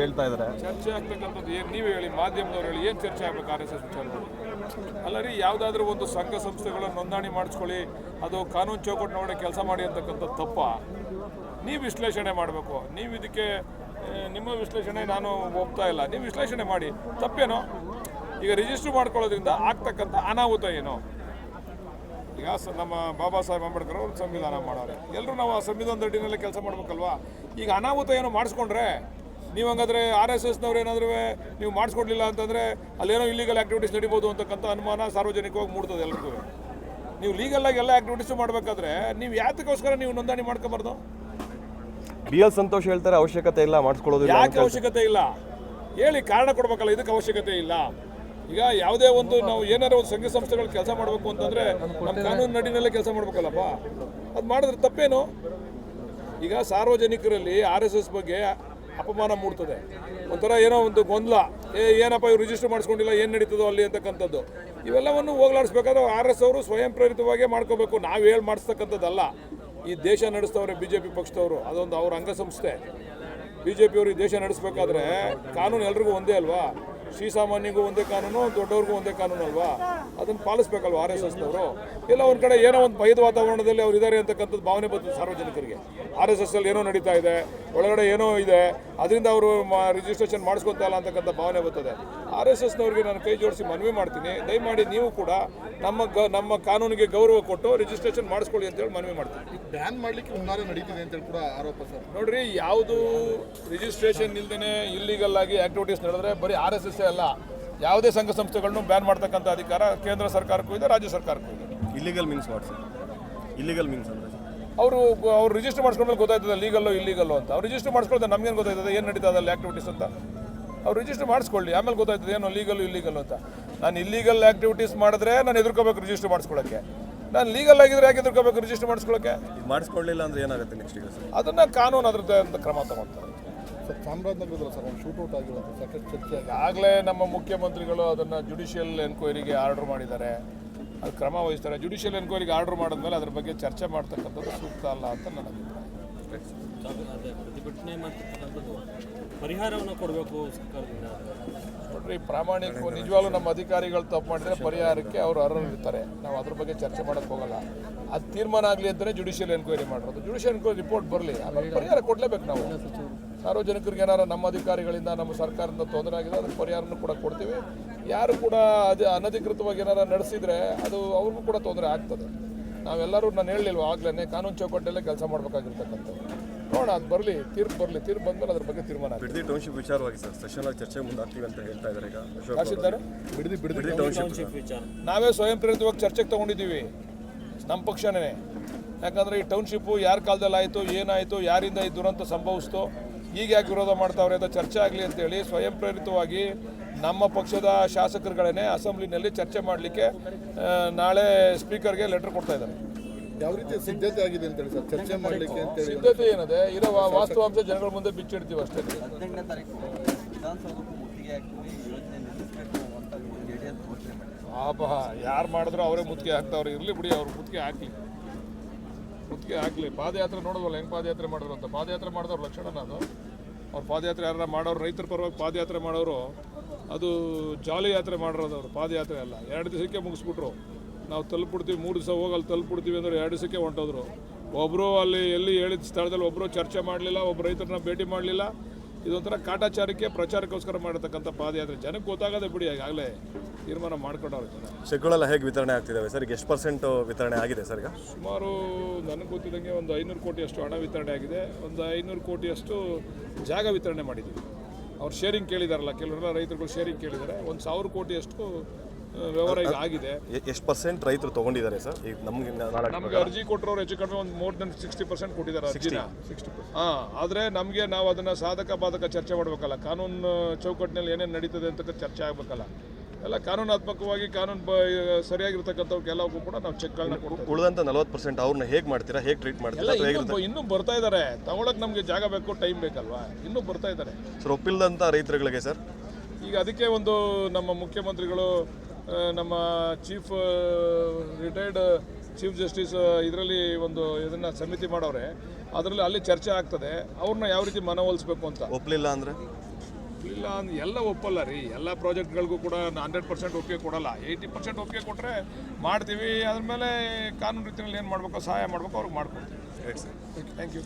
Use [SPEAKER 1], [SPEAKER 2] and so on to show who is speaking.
[SPEAKER 1] ಹೇಳ್ತಾ ಇದ್ದಾರೆ.
[SPEAKER 2] ಚರ್ಚೆ ಆಗ್ತಕ್ಕಂಥದ್ದು ಏನು ನೀವು ಹೇಳಿ, ಮಾಧ್ಯಮದವ್ರು ಹೇಳಿ, ಏನು ಚರ್ಚೆ ಆಗಬೇಕು RSS ವಿಚಾರದಲ್ಲಿ? ಅಲ್ಲ ರೀ, ಯಾವುದಾದ್ರೂ ಒಂದು ಸಂಘ ಸಂಸ್ಥೆಗಳನ್ನು ನೋಂದಣಿ ಮಾಡಿಸ್ಕೊಳ್ಳಿ, ಅದು ಕಾನೂನು ಚೌಕಟ್ಟಿನೊಳಗಡೆ ಕೆಲಸ ಮಾಡಿ ಅಂತಕ್ಕಂಥದ್ದು ತಪ್ಪ. ನೀವು ವಿಶ್ಲೇಷಣೆ ಮಾಡಬೇಕು. ನೀವು ಇದಕ್ಕೆ ನಿಮ್ಮ ವಿಶ್ಲೇಷಣೆ ನಾನು ಒಪ್ತಾ ಇಲ್ಲ. ನೀವು ವಿಶ್ಲೇಷಣೆ ಮಾಡಿ, ತಪ್ಪೇನೋ? ಈಗ ರಿಜಿಸ್ಟರ್ ಮಾಡ್ಕೊಳ್ಳೋದ್ರಿಂದ ಆಗ್ತಕ್ಕಂಥ ಅನಾಹುತ ಏನು? ಈಗ ನಮ್ಮ ಬಾಬಾ ಸಾಹೇಬ್ ಅಂಬೇಡ್ಕರ್ ಅವರು ಸಂವಿಧಾನ ಮಾಡೋರೆ, ಎಲ್ಲರೂ ನಾವು ಆ ಸಂವಿಧಾನದ ಅಡಿನಲ್ಲೇ ಕೆಲಸ ಮಾಡ್ಬೇಕಲ್ವಾ? ಈಗ ಅನಾಹುತ ಏನೋ ಮಾಡಿಸ್ಕೊಂಡ್ರೆ ನೀವು ಹಂಗಾದ್ರೆ RSSನವ್ರು ಏನಾದರೂ ನೀವು ಮಾಡಿಸ್ಕೊಡ್ಲಿಲ್ಲ ಅಂತಂದರೆ ಅಲ್ಲೇನೋ ಇಲ್ಲಿಗಲ್ ಆ್ಯಕ್ಟಿವಿಟೀಸ್ ನಡೀಬೋದು ಅಂತಕ್ಕಂಥ ಅನುಮಾನ ಸಾರ್ವಜನಿಕವಾಗಿ ಮೂಡ್ತದೆ ಎಲ್ರಿಗೂ. ನೀವು ಲೀಗಲಾಗಿ ಎಲ್ಲ ಆ್ಯಕ್ಟಿವಿಟೀಸು ಮಾಡಬೇಕಾದ್ರೆ ನೀವು ಯಾತಕ್ಕೋಸ್ಕರ ನೀವು ನೋಂದಣಿ ಮಾಡ್ಕೊಬಾರ್ದು?
[SPEAKER 1] BL ಸಂತೋಷ್ ಹೇಳ್ತಾರೆ ಅವಶ್ಯಕತೆ ಇಲ್ಲ ಮಾಡಿಸ್ಕೊಳ್ಳೋದು.
[SPEAKER 2] ಯಾಕೆ ಅವಶ್ಯಕತೆ ಇಲ್ಲ ಹೇಳಿ, ಕಾರಣ ಕೊಡ್ಬೇಕಲ್ಲ. ಇದಕ್ಕೆ ಅವಶ್ಯಕತೆ ಇಲ್ಲ. ಈಗ ಯಾವುದೇ ಒಂದು ನಾವು ಏನಾದ್ರು ಒಂದು ಸಂಘ ಸಂಸ್ಥೆಗಳು ಕೆಲಸ ಮಾಡಬೇಕು ಅಂತಂದರೆ ನಮ್ಮ ಕಾನೂನು ನಡಿನಲ್ಲೇ ಕೆಲಸ ಮಾಡಬೇಕಲ್ಲಪ್ಪ. ಅದು ಮಾಡಿದ್ರೆ ತಪ್ಪೇನು? ಈಗ ಸಾರ್ವಜನಿಕರಲ್ಲಿ RSS ಬಗ್ಗೆ ಅಪಮಾನ ಮೂಡ್ತದೆ, ಒಂಥರ ಏನೋ ಒಂದು ಗೊಂದಲ, ಏನಪ್ಪ ಇವ್ರು ರಿಜಿಸ್ಟರ್ ಮಾಡಿಸ್ಕೊಂಡಿಲ್ಲ, ಏನು ನಡೀತದೋ ಅಲ್ಲಿ ಅಂತಕ್ಕಂಥದ್ದು. ಇವೆಲ್ಲವನ್ನು ಹೋಗ್ಲಾಡಿಸ್ಬೇಕಾದ್ರೆ RSS ಅವರು ಸ್ವಯಂ ಪ್ರೇರಿತವಾಗೇ ಮಾಡ್ಕೋಬೇಕು. ನಾವು ಹೇಳಿ ಮಾಡಿಸ್ತಕ್ಕಂಥದ್ದಲ್ಲ. ಈ ದೇಶ ನಡೆಸ್ತವ್ರೆ BJP ಪಕ್ಷದವರು, ಅದೊಂದು ಅವ್ರ ಅಂಗಸಂಸ್ಥೆ. BJP ಅವರು ಈ ದೇಶ ನಡೆಸಬೇಕಾದ್ರೆ ಕಾನೂನು ಎಲ್ರಿಗೂ ಒಂದೇ ಅಲ್ವಾ? ಶ್ರೀಸಾಮಾನ್ಯಗೂ ಒಂದೇ ಕಾನೂನು, ದೊಡ್ಡವ್ರಿಗೂ ಒಂದೇ ಕಾನೂನು ಅಲ್ವಾ? ಅದನ್ನು ಪಾಲಿಸ್ಬೇಕಲ್ವ RSSನವರು? ಎಲ್ಲ ಒಂದು ಕಡೆ ಏನೋ ಒಂದು ಭಯದ ವಾತಾವರಣದಲ್ಲಿ ಅವ್ರು ಇದ್ದಾರೆ ಅಂತಕ್ಕಂಥದ್ದು ಭಾವನೆ ಬರ್ತದೆ ಸಾರ್ವಜನಿಕರಿಗೆ. RSSಲ್ಲಿ ಏನೋ ನಡೀತಾ ಇದೆ, ಒಳಗಡೆ ಏನೋ ಇದೆ, ಅದರಿಂದ ಅವರು ರಿಜಿಸ್ಟ್ರೇಷನ್ ಮಾಡಿಸ್ಕೊತಾ ಇಲ್ಲ ಅಂತಕ್ಕಂಥ ಭಾವನೆ ಬರ್ತದೆ. RSSನವ್ರಿಗೆ ನಾನು ಕೈ ಜೋಡಿಸಿ ಮನವಿ ಮಾಡ್ತೀನಿ, ದಯಮಾಡಿ ನೀವು ಕೂಡ ನಮ್ಮ ಕಾನೂನಿಗೆ ಗೌರವ ಕೊಟ್ಟು ರಿಜಿಸ್ಟ್ರೇಷನ್ ಮಾಡಿಸ್ಕೊಳ್ಳಿ ಅಂತೇಳಿ ಮನವಿ ಮಾಡ್ತೀನಿ.
[SPEAKER 3] ಬ್ಯಾನ್ ಮಾಡಲಿಕ್ಕೆ ಹುನ್ನಾರ ನಡೀತಿದೆ ಅಂತೇಳಿ ಕೂಡ ಆರೋಪ ಸರ್.
[SPEAKER 2] ನೋಡ್ರಿ, ಯಾವುದು ರಿಜಿಸ್ಟ್ರೇಷನ್ ಇಲ್ಲದೇ ಇಲ್ಲಿಗಲ್ ಆಗಿ ಆಕ್ಟಿವಿಟೀಸ್ ನಡೆದ್ರೆ ಬರೀ RSS ಅಲ್ಲ, ಯಾವುದೇ ಸಂಘ ಸಂಸ್ಥೆಗಳನ್ನು ಬ್ಯಾನ್ ಮಾಡ್ತಕ್ಕಂಥ ಅಧಿಕಾರ ಕೇಂದ್ರ ಸರ್ಕಾರಕ್ಕೂ ಇದೆ, ರಾಜ್ಯ ಸರ್ಕಾರಕ್ಕೂ ಇದೆ.
[SPEAKER 1] Illegal means what sir? Illegal means ಅಂದರೆ
[SPEAKER 2] ಅವರು ರಿಜಿಸ್ಟರ್ ಮಾಡ್ಕೊಂಡ್ಮೇಲೆ ಗೊತ್ತಾಯ್ತದೆ ಲೀಗಲ್ಲು ಇಲ್ಲಿಗಲ್ಲು ಅಂತ. ಅವ್ರು ರಿಜಿಸ್ಟರ್ ಮಾಡಿಸ್ಕೊಳ್ತಾರೆ, ನಮಗೇನು ಗೊತ್ತಾಯ್ತದೆ ಏನು ನಡೀತದೆ ಅಲ್ಲಿ ಆ್ಯಕ್ಟಿವಿಟೀಸ್ ಅಂತ? ಅವ್ರು ರಿಜಿಸ್ಟರ್ ಮಾಡಿಸ್ಕೊಳ್ಳಿ, ಆಮೇಲೆ ಗೊತ್ತಾಯ್ತದೆ ಏನೋ ಲೀಗಲ್ಲು ಇಲ್ಲಿಗಲ್ಲು ಅಂತ. ನಾನು ಇಲ್ಲಿಗಲ್ ಆ್ಯಕ್ಟಿವಿಟೀಸ್ ಮಾಡಿದ್ರೆ ನಾನು ಎದುರ್ಕೋಬೇಕು ರಿಜಿಸ್ಟರ್ ಮಾಡಿಸ್ಕೊಳ್ಳೋಕ್ಕೆ. ನಾನು ಲೀಗಲ್ ಆಗಿದ್ರೆ ಯಾಕೆ ಎದುರ್ಕೋಬೇಕು ರಿಜಿಸ್ಟರ್ ಮಾಡಿಸ್ಕೊಳ್ಳೋಕ್ಕೆ?
[SPEAKER 1] ಮಾಡಿಸ್ಕೊಳ್ಳಿಲ್ಲ ಅಂದರೆ ಏನಾಗುತ್ತೆ ನೆಕ್ಸ್ಟ್? ಈಗ ಸರ್
[SPEAKER 2] ಅದನ್ನು ಕಾನೂನು ಅದ್ರದ್ದು ಅಂತ ಕ್ರಮ ತಗೊಳ್ತಾರೆ.
[SPEAKER 3] ಸರ್, ಚಾಮರಾಜನಗರದಲ್ಲಿ ಸರ್ ಒಂದು ಶೂಟೌಟ್ ಆಗಿರೋದು ಸಾಕಷ್ಟು ಚರ್ಚೆ ಆಗಿದೆ.
[SPEAKER 2] ಆಗಲೇ ನಮ್ಮ ಮುಖ್ಯಮಂತ್ರಿಗಳು ಅದನ್ನು ಜುಡಿಷಿಯಲ್ ಎನ್ಕ್ವೈರಿಗೆ ಆರ್ಡರ್ ಮಾಡಿದ್ದಾರೆ, ಅದು ಕ್ರಮ ವಹಿಸ್ತಾರೆ. ಜುಡಿಷಿಯಲ್ ಎನ್ಕ್ವೈರಿಗೆ ಆರ್ಡರ್ ಮಾಡಿದ್ಮೇಲೆ ಅದ್ರ ಬಗ್ಗೆ ಚರ್ಚೆ ಮಾಡ್ತಕ್ಕಂಥದ್ದು ಸೂಕ್ತ ಅಲ್ಲ ಅಂತ ನನ್ನ ಅಭಿಪ್ರಾಯ.
[SPEAKER 4] ಪ್ರತಿಭಟನೆ ಮಾಡ್ತಕ್ಕಂಥದ್ದು ಪರಿಹಾರವನ್ನು ಕೊಡಬೇಕು ಸರ್ಕಾರದಿಂದ.
[SPEAKER 2] ನೋಡ್ರಿ, ಪ್ರಾಮಾಣಿಕ ನಿಜವಾಗ್ಲೂ ನಮ್ಮ ಅಧಿಕಾರಿಗಳು ತಪ್ಪು ಮಾಡಿದರೆ ಪರಿಹಾರಕ್ಕೆ ಅವರು ಅರ್ಹರಿರ್ತಾರೆ. ನಾವು ಅದ್ರ ಬಗ್ಗೆ ಚರ್ಚೆ ಮಾಡೋಕ್ಕೆ ಹೋಗಲ್ಲ. ಅದು ತೀರ್ಮಾನ ಆಗಲಿ ಅಂತಲೇ ಜುಡಿಷಿಯಲ್ ಎನ್ಕ್ವೈರಿ ಮಾಡಿರೋದು. ಜುಡಿಷಿಯಲ್ ಎನ್ಕ್ವೈರಿ ರಿಪೋರ್ಟ್ ಬರಲಿ, ಆಮೇಲೆ ಪರಿಹಾರ ಕೊಡಲೇಬೇಕು ನಾವು. ಸಾರ್ವಜನಿಕರಿಗೆ ಏನಾರು ನಮ್ಮ ಅಧಿಕಾರಿಗಳಿಂದ ನಮ್ಮ ಸರ್ಕಾರದಿಂದ ತೊಂದರೆ ಆಗಿದೆ, ಅದಕ್ಕೆ ಪರಿಹಾರನೂ ಕೂಡ ಕೊಡ್ತೀವಿ. ಯಾರು ಕೂಡ ಅದು ಅನಧಿಕೃತವಾಗಿ ಏನಾರು ನಡೆಸಿದರೆ ಅದು ಅವ್ರಿಗೂ ಕೂಡ ತೊಂದರೆ ಆಗ್ತದೆ. ನಾವೆಲ್ಲರೂ ನಾನು ಹೇಳಲಿಲ್ವ ಆಗಲೇ, ಕಾನೂನು ಚೌಕಟ್ಟಲ್ಲೇ ಕೆಲಸ ಮಾಡಬೇಕಾಗಿರ್ತಕ್ಕಂಥದ್ದು. ನೋಡೋಣ, ಅದು ಬರಲಿ, ತೀರ್ಪು ಬರಲಿ. ತೀರ್ಪು ಬಂದಮೇಲೆ ಅದ್ರ ಬಗ್ಗೆ ತೀರ್ಮಾನ ಆಗುತ್ತೆ.
[SPEAKER 1] ಬಿಡದಿ ಟೌನ್ಶಿಪ್ ವಿಚಾರವಾಗಿ ಸರ್ ಸೆಷನ್ ಆಗಿ ಚರ್ಚೆ ಮುಂದಾಗ್ತೀವಿ ಅಂತ ಹೇಳ್ತಾ ಇದ್ದಾರೆ. ಈಗ
[SPEAKER 2] ತಹಶೀಲ್ದಾರ್
[SPEAKER 3] ಬಿಡದಿ
[SPEAKER 4] ಟೌನ್ಶಿಪ್ ವಿಚಾರ
[SPEAKER 2] ನಾವೇ ಸ್ವಯಂ ಪ್ರೇರಿತವಾಗಿ ಚರ್ಚೆಗೆ ತೊಗೊಂಡಿದ್ದೀವಿ, ನಮ್ಮ ಪಕ್ಷನೇ. ಯಾಕಂದರೆ ಈ ಟೌನ್ಶಿಪ್ಪು ಯಾರ ಕಾಲದಲ್ಲಿ ಆಯಿತು, ಏನಾಯಿತು, ಯಾರಿಂದ ಈ ದುರಂತ ಸಂಭವಿಸ್ತೋ, ಈಗ ಯಾಕೆ ವಿರೋಧ ಮಾಡ್ತಾವ್ರೆ ಅಂತ ಚರ್ಚೆ ಆಗಲಿ ಅಂತೇಳಿ ಸ್ವಯಂ ಪ್ರೇರಿತವಾಗಿ ನಮ್ಮ ಪಕ್ಷದ ಶಾಸಕರುಗಳೇ ಅಸೆಂಬ್ಲಿನಲ್ಲಿ ಚರ್ಚೆ ಮಾಡಲಿಕ್ಕೆ ನಾಳೆ ಸ್ಪೀಕರ್ಗೆ ಲೆಟರ್ ಕೊಡ್ತಾ ಇದ್ದಾರೆ.
[SPEAKER 3] ಯಾವ ರೀತಿಯ ಸಿದ್ಧತೆ ಆಗಿದೆ ಅಂತೇಳಿ ಸರ್ ಚರ್ಚೆ ಮಾಡಲಿಕ್ಕೆ ಅಂತೇಳಿ?
[SPEAKER 2] ಸಿದ್ಧತೆ ಏನದೆ, ಇರೋ ವಾಸ್ತವಾಂಶ ಜನಗಳ ಮುಂದೆ ಬಿಚ್ಚಿಡ್ತೀವಿ ಅಷ್ಟೇ. ಪಾಪ ಯಾರು ಮಾಡಿದ್ರು ಅವರೇ ಮುತ್ತಿಗೆ ಹಾಕ್ತಾವ್ರೆ. ಇರಲಿ ಬಿಡಿ, ಅವ್ರು ಮುತ್ತಿಗೆ ಹಾಕಲಿ. ಪಾದಯಾತ್ರೆ ನೋಡೋದಲ್ಲ ಹೆಂಗೆ ಪಾದಯಾತ್ರೆ ಮಾಡಿದ್ರು ಅಂತ. ಪಾದಯಾತ್ರೆ ಮಾಡಿದವ್ರು ಲಕ್ಷಣನ ಅದು. ಅವ್ರು ಪಾದಯಾತ್ರೆ ಯಾರು ಮಾಡೋರು, ರೈತರ ಪರವಾಗಿ ಪಾದಯಾತ್ರೆ ಮಾಡೋರು, ಅದು ಜಾಲಿ ಯಾತ್ರೆ ಮಾಡಿರೋದು. ಅವರು ಪಾದಯಾತ್ರೆ ಅಲ್ಲ, 2 ದಿವಸಕ್ಕೆ ಮುಗಿಸ್ಬಿಟ್ರು. ನಾವು ತಲುಪಿಡ್ತೀವಿ, 3 ದಿವಸ ಹೋಗಿ ಅಲ್ಲಿ ತಲುಪಿಡ್ತೀವಿ ಅಂದ್ರೆ 2 ದಿವಸಕ್ಕೆ ಹೊಂಟೋದ್ರು. ಒಬ್ಬರು ಅಲ್ಲಿ ಎಲ್ಲಿ ಹೇಳಿದ ಸ್ಥಳದಲ್ಲಿ ಒಬ್ಬರು ಚರ್ಚೆ ಮಾಡಲಿಲ್ಲ, ಒಬ್ಬ ರೈತರನ್ನ ಭೇಟಿ ಮಾಡಲಿಲ್ಲ. ಇದೊಂಥರ ಕಾಟಾಚಾರಕ್ಕೆ ಪ್ರಚಾರಕ್ಕೋಸ್ಕರ ಮಾಡತಕ್ಕಂಥ ಪಾದಯಾತ್ರೆ. ಜನಕ್ಕೆ ಗೊತ್ತಾಗದೆ ಬಿಡಿ, ಈಗಾಗಲೇ ತೀರ್ಮಾನ ಮಾಡ್ಕೊಂಡವ್ರು ಜನ.
[SPEAKER 1] ಚೆಕ್ಗಳೆಲ್ಲ ಹೇಗೆ ವಿತರಣೆ ಆಗ್ತಿದ್ದಾವೆ ಸರ್? ಈಗ ಎಷ್ಟು % ವಿತರಣೆ ಆಗಿದೆ ಸರ್? ಈಗ
[SPEAKER 2] ಸುಮಾರು ನನಗೆ ಗೊತ್ತಿದ್ದಂಗೆ ಒಂದು 500 ಕೋಟಿಯಷ್ಟು ಹಣ ವಿತರಣೆ ಆಗಿದೆ. ಒಂದು 500 ಕೋಟಿಯಷ್ಟು ಜಾಗ ವಿತರಣೆ ಮಾಡಿದ್ದೀವಿ. ಅವ್ರು ಶೇರಿಂಗ್ ಕೇಳಿದಾರಲ್ಲ, ಕೆಲವರೆಲ್ಲ ರೈತರುಗಳು ಶೇರಿಂಗ್ ಕೇಳಿದ್ದಾರೆ. 1000 ಕೋಟಿಯಷ್ಟು ವ್ಯವಹಾರ ಈಗ ಆಗಿದೆ.
[SPEAKER 1] ಎಷ್ಟು % ರೈತರು ತೊಗೊಂಡಿದ್ದಾರೆ ಸರ್? ಈಗ
[SPEAKER 2] ನಮಗೆ ಅರ್ಜಿ ಕೊಟ್ಟರು ಹೆಚ್ಚು ಕಡಿಮೆ ಒಂದು ಮೋರ್ ದೆನ್ 60% ಕೊಟ್ಟಿದ್ದಾರೆ ಅರ್ಜಿನ. 60%. ಆದರೆ ನಮಗೆ ನಾವು ಅದನ್ನು ಸಾಧಕ ಬಾಧಕ ಚರ್ಚೆ ಮಾಡಬೇಕಲ್ಲ. ಕಾನೂನು ಚೌಕಟ್ಟಿನಲ್ಲಿ ಏನೇನು ನಡೀತದೆ ಅಂತ ಚರ್ಚೆ ಆಗಬೇಕಲ್ಲ. ಎಲ್ಲ ಕಾನೂನಾತ್ಮಕವಾಗಿ ಸರಿಯಾಗಿರ್ತಕ್ಕಂಥವ್ರಿಗೆಲ್ಲವೂ ಕೂಡ ನಾವು ಚೆಕ್ಗಳನ್ನ ಕೊಡ್ತೀವಿ.
[SPEAKER 1] ಉಳಿದಂಥ 40% ಅವ್ರನ್ನ ಹೇಗೆ ಮಾಡ್ತೀರಾ, ಹೇಗೆ ಟ್ರೀಟ್ ಮಾಡ್ತೀರಾ?
[SPEAKER 2] ಇನ್ನೂ ಬರ್ತಾ ಇದ್ದಾರೆ. ತಗೊಳಕ್ಕೆ ನಮಗೆ ಜಾಗ ಬೇಕು, ಟೈಮ್ ಬೇಕಲ್ವಾ? ಇನ್ನೂ ಬರ್ತಾ ಇದ್ದಾರೆ
[SPEAKER 1] ಸರ್. ಒಪ್ಪಿಲ್ಲದಂಥ ರೈತರುಗಳಿಗೆ ಸರ್
[SPEAKER 2] ಈಗ ಅದಕ್ಕೆ ಒಂದು ನಮ್ಮ ಮುಖ್ಯಮಂತ್ರಿಗಳು, ನಮ್ಮ ರಿಟೈರ್ಡ್ ಚೀಫ್ ಜಸ್ಟಿಸ್ ಇದರಲ್ಲಿ ಒಂದು ಇದನ್ನು ಸಮಿತಿ ಮಾಡವ್ರೆ. ಅದರಲ್ಲಿ ಅಲ್ಲಿ ಚರ್ಚೆ ಆಗ್ತದೆ, ಅವ್ರನ್ನ ಯಾವ ರೀತಿ ಮನವೊಲಿಸ್ಬೇಕು ಅಂತ.
[SPEAKER 1] ಒಪ್ಪಲಿಲ್ಲ ಅಂದರೆ
[SPEAKER 2] ಇಲ್ಲ ಎಲ್ಲ ಒಪ್ಪಲ್ಲ ರೀ, ಎಲ್ಲ ಪ್ರಾಜೆಕ್ಟ್ಗಳಿಗೂ ಕೂಡ 100% ಒಪ್ಪಿಗೆ ಕೊಡಲ್ಲ. 80% ಒಪ್ಪಿಗೆ ಕೊಟ್ಟರೆ ಮಾಡ್ತೀವಿ, ಅದ್ರ ಮೇಲೆ ಕಾನೂನು ರೀತಿಯಲ್ಲಿ ಏನು ಮಾಡಬೇಕು, ಸಹಾಯ ಮಾಡಬೇಕು ಅವ್ರಿಗೆ ಮಾಡ್ಕೊಡ್ತೀವಿ.
[SPEAKER 1] Right sir.
[SPEAKER 2] Thank you.